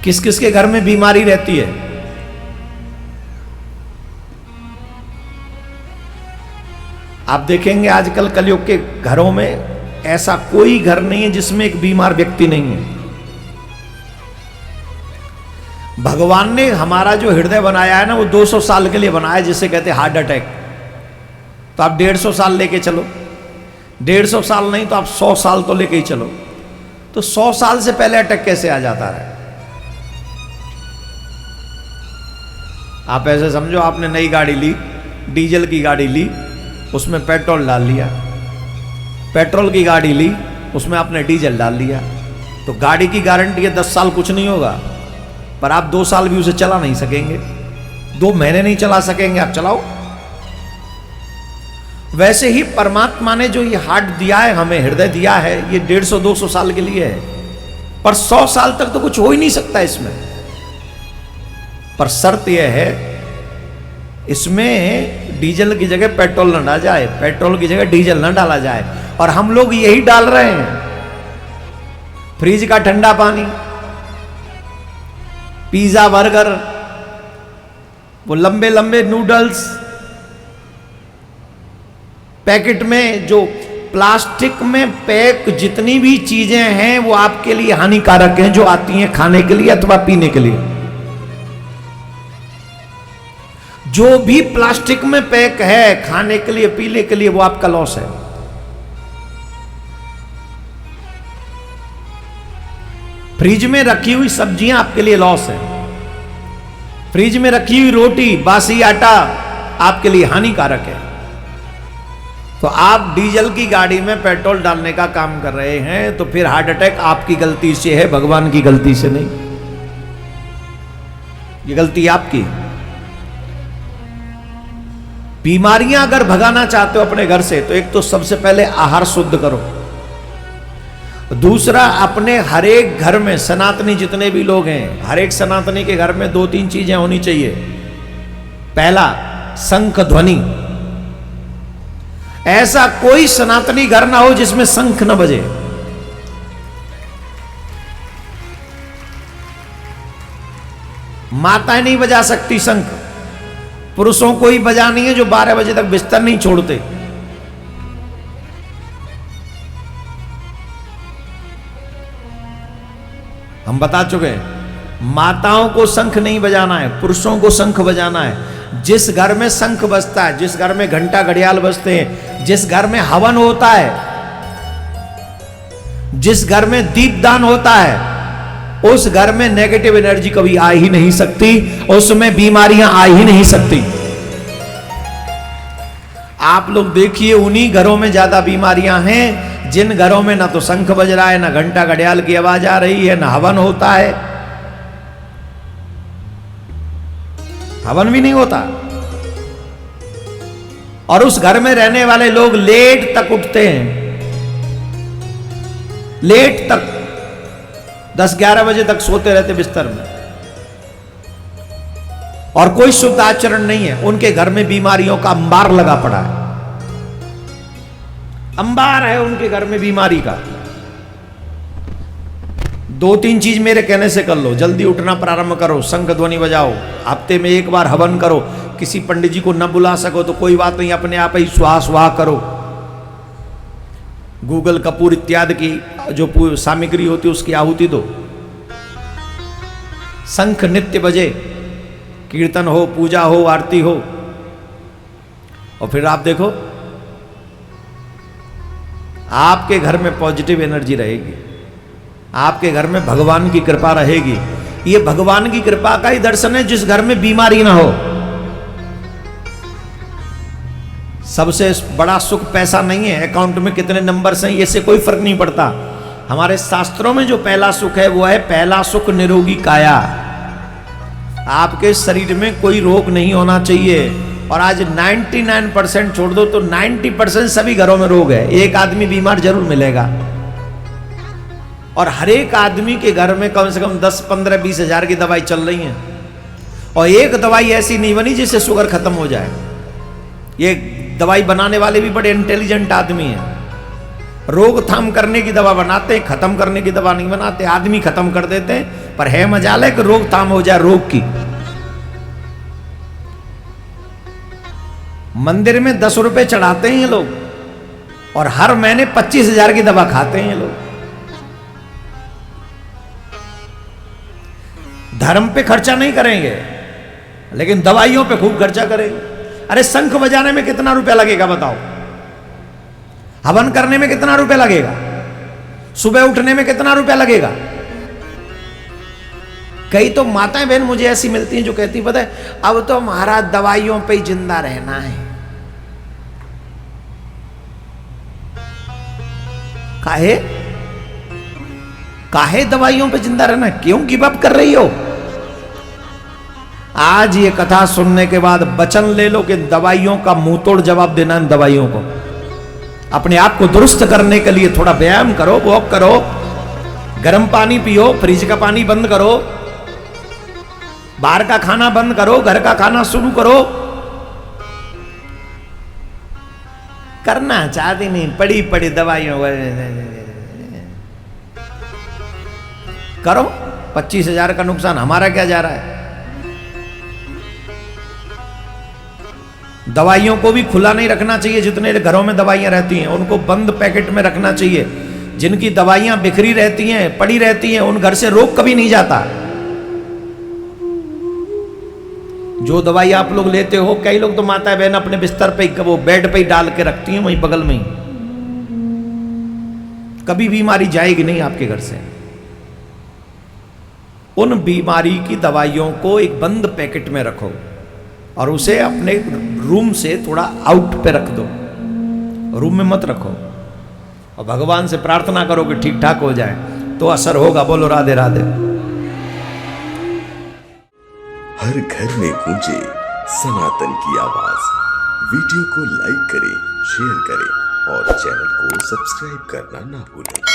किस किस के घर में बीमारी रहती है? आप देखेंगे आजकल कलयुग के घरों में ऐसा कोई घर नहीं है जिसमें एक बीमार व्यक्ति नहीं है। भगवान ने हमारा जो हृदय बनाया है ना, वो 200 साल के लिए बनाया, जिसे कहते हैं हार्ट अटैक। तो आप 150 साल लेके चलो, 150 साल नहीं तो आप 100 साल तो लेके ही चलो। तो 100 साल से पहले अटैक कैसे आ जाता है? आप ऐसे समझो, आपने नई गाड़ी ली, डीजल की गाड़ी ली, उसमें पेट्रोल डाल लिया, पेट्रोल की गाड़ी ली, उसमें आपने डीजल डाल लिया, तो गाड़ी की गारंटी है 10 साल कुछ नहीं होगा, पर आप 2 साल भी उसे चला नहीं सकेंगे, 2 महीने नहीं चला सकेंगे, आप चलाओ। वैसे ही परमात्मा ने जो ये हार्ट दिया है, हमें हृदय दिया है, ये 150-200 साल के लिए है, पर 100 साल तक तो कुछ हो ही नहीं सकता इसमें। पर शर्त यह है, इसमें डीजल की जगह पेट्रोल न डाला जाए, पेट्रोल की जगह डीजल न डाला जाए, और हम लोग यही डाल रहे हैं। फ्रिज का ठंडा पानी, पिज्जा, बर्गर, वो लंबे लंबे नूडल्स, पैकेट में जो प्लास्टिक में पैक जितनी भी चीजें हैं वो आपके लिए हानिकारक हैं, जो आती हैं खाने के लिए अथवा पीने के लिए। जो भी प्लास्टिक में पैक है खाने के लिए, पीने के लिए, वो आपका लॉस है। फ्रिज में रखी हुई सब्जियां आपके लिए लॉस है। फ्रिज में रखी हुई रोटी, बासी आटा आपके लिए हानिकारक है। तो आप डीजल की गाड़ी में पेट्रोल डालने का काम कर रहे हैं, तो फिर हार्ट अटैक आपकी गलती से है, भगवान की गलती से नहीं। ये गलती आपकी। बीमारियां अगर भगाना चाहते हो अपने घर से, तो एक तो सबसे पहले आहार शुद्ध करो। दूसरा, अपने हर एक घर में, सनातनी जितने भी लोग हैं, हर एक सनातनी के घर में 2-3 चीजें होनी चाहिए। पहला, शंख ध्वनि। ऐसा कोई सनातनी घर ना हो जिसमें शंख न बजे। माताएं नहीं बजा सकती शंख, पुरुषों को ही बजानी है, जो 12 बजे तक बिस्तर नहीं छोड़ते। हम बता चुके हैं, माताओं को शंख नहीं बजाना है, पुरुषों को शंख बजाना है। जिस घर में शंख बजता है, जिस घर में घंटा घड़ियाल बजते हैं, जिस घर में हवन होता है, जिस घर में दीपदान होता है, उस घर में नेगेटिव एनर्जी कभी आ ही नहीं सकती, उसमें बीमारियां आ ही नहीं सकती। आप लोग देखिए, उन्हीं घरों में ज्यादा बीमारियां हैं जिन घरों में ना तो शंख बज रहा है, ना घंटा घड़ियाल की आवाज आ रही है, ना हवन होता है। हवन भी नहीं होता, और उस घर में रहने वाले लोग लेट तक उठते हैं, लेट तक 10-11 बजे तक सोते रहते बिस्तर में, और कोई शुद्ध आचरण नहीं है। उनके घर में बीमारियों का अंबार लगा पड़ा है, अंबार है उनके घर में बीमारी का। 2-3 चीज मेरे कहने से कर लो। जल्दी उठना प्रारंभ करो, शंख ध्वनि बजाओ, हफ्ते में 1 बार हवन करो। किसी पंडित जी को न बुला सको तो कोई बात नहीं, अपने आप ही स्वाहा स्वाहा करो। गूगल कपूर इत्यादि की जो सामग्री होती है उसकी आहुति दो। शंख नित्य बजे, कीर्तन हो, पूजा हो, आरती हो, और फिर आप देखो आपके घर में पॉजिटिव एनर्जी रहेगी, आपके घर में भगवान की कृपा रहेगी। ये भगवान की कृपा का ही दर्शन है जिस घर में बीमारी ना हो। सबसे बड़ा सुख पैसा नहीं है, अकाउंट में कितने नंबर्स हैं, इससे कोई फर्क नहीं पड़ता। हमारे शास्त्रों में जो पहला सुख है वो है पहला सुख निरोगी काया। आपके शरीर में कोई रोग नहीं होना चाहिए। और आज 99% छोड़ दो तो 90% सभी घरों में रोग है। एक आदमी बीमार जरूर मिलेगा, और हर एक आदमी के घर में कम से कम 10, 15, 20 हजार की दवाई चल रही है, और एक दवाई ऐसी नहीं बनी जिससे शुगर खत्म हो जाए। ये दवाई बनाने वाले भी बड़े इंटेलिजेंट आदमी हैं, रोकथाम करने की दवा बनाते हैं, खत्म करने की दवा नहीं बनाते। आदमी खत्म कर देते हैं, पर है मजाल है कि रोकथाम हो जाए रोग की। मंदिर में 10 रुपए चढ़ाते हैं ये लोग और हर महीने 25,000 की दवा खाते हैं ये लोग। धर्म पे खर्चा नहीं करेंगे लेकिन दवाइयों पे खूब खर्चा करेंगे। अरे शंख बजाने में कितना रुपया लगेगा बताओ? हवन करने में कितना रुपया लगेगा? सुबह उठने में कितना रुपया लगेगा? कई तो माताएं बहन मुझे ऐसी मिलती हैं जो कहती पता है अब तो महाराज दवाइयों पे ही जिंदा रहना है। काहे काहे दवाइयों पे जिंदा रहना? क्यों गिव अप कर रही हो? आज ये कथा सुनने के बाद वचन ले लो कि दवाइयों का मुंह तोड़ जवाब देना है। दवाइयों को अपने आप को दुरुस्त करने के लिए थोड़ा व्यायाम करो, वॉक करो, गर्म पानी पियो, फ्रिज का पानी बंद करो, बाहर का खाना बंद करो, घर का खाना शुरू करो। करना चाहती नहीं, पड़ी पड़ी दवाइयों करो। 25,000 का नुकसान हमारा क्या जा रहा है? दवाइयों को भी खुला नहीं रखना चाहिए। जितने घरों में दवाइयां रहती हैं उनको बंद पैकेट में रखना चाहिए। जिनकी दवाइयां बिखरी रहती हैं, पड़ी रहती हैं, उन घर से रोग कभी नहीं जाता। जो दवाई आप लोग लेते हो, कई लोग तो माता बहन अपने बिस्तर पे वो बेड पे ही डाल के रखती हैं, वहीं बगल में ही। कभी बीमारी जाएगी नहीं आपके घर से। उन बीमारी की दवाइयों को एक बंद पैकेट में रखो और उसे अपने रूम से थोड़ा आउट पे रख दो, रूम में मत रखो। और भगवान से प्रार्थना करो कि ठीक ठाक हो जाए, तो असर होगा। बोलो राधे राधे। हर घर में गूंजे सनातन की आवाज। वीडियो को लाइक करें, शेयर करें और चैनल को सब्सक्राइब करना ना भूलें।